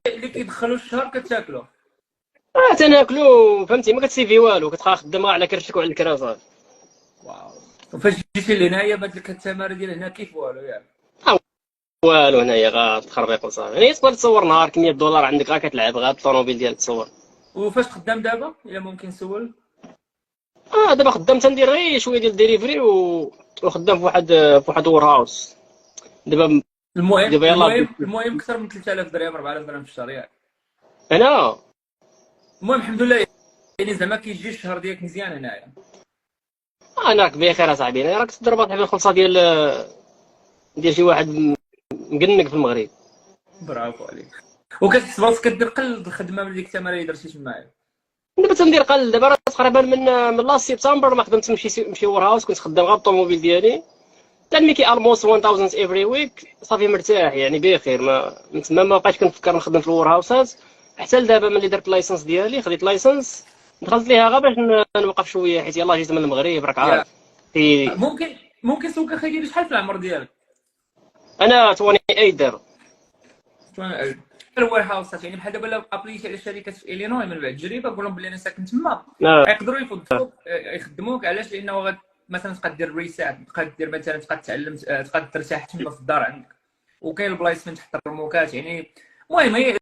اللي كيدخلوا الشهر كتاكلو؟ تناكلو فهمتي، ما كتسيفي والو، كتبقى خدام على كرشك وعلى الكراسه. واو. وفاش جيتي لهنايا بانت لك التماره ديال هنا كيف والو ياك؟ والو هنايا غتخربيق وصافي. هنا تقدر تصور نهار كمية دولار عندك غا كتلعب غا الطوموبيل ديالك تصور. وفاش خدام دابا الا ممكن نسول؟ دابا خدام تندير غير شويه ديال ديليفري وخدام في واحد وور هاوس دابا. المهم دابا يلاه المهم اكثر من 3000 درهم 4000 درهم في الشهر ياك؟ هنا. المهم الحمد لله، يعني زعما كيجي الشهر ديالك مزيان هنايا. انا راك بخير اصاحبي، انا راك تضرب واحد الخلصه ديال شي واحد مقنق في المغرب. برافو عليك. وكتحس براسك كدير قل الخدمه من ديك التماره اللي درتي تمايا؟ دابا تندير قل، دابا راه تقريبا من لاست سبتمبر ما خدمتش نمشي وور هاوس، كنت خدام غير الطوموبيل ديالي. كان ميكي الموست 1000 افري ويك، صافي مرتاح يعني بخير. من تما ما بقيتش كنفكر نخدم في الور هاوسات حتى لدابا. ملي درت لايسنس ديالي، خديت لايسنس، دخلت ليها غير باش نوقف شويه، حيت يلاه جيت من المغرب راك يا عارف. في ممكن سوق اخي ديالي شحال في العمر ديالك؟ انا 28 دابا. شنو الوير هاوسات؟ يعني بحال دابا لو ابليتي على شركات في الينوي من بعد تجربه، قول لهم بلي انا ساكن تما، يقدروا يفضلوك يخدموك. علاش؟ لانه مثلا تقدر دير ريسات، تقدر دير مثلا تقدر تعلم، تقدر ترتاح تما في الدار عندك، وكاين البلايص فين تحط الرموكات يعني. المهم هي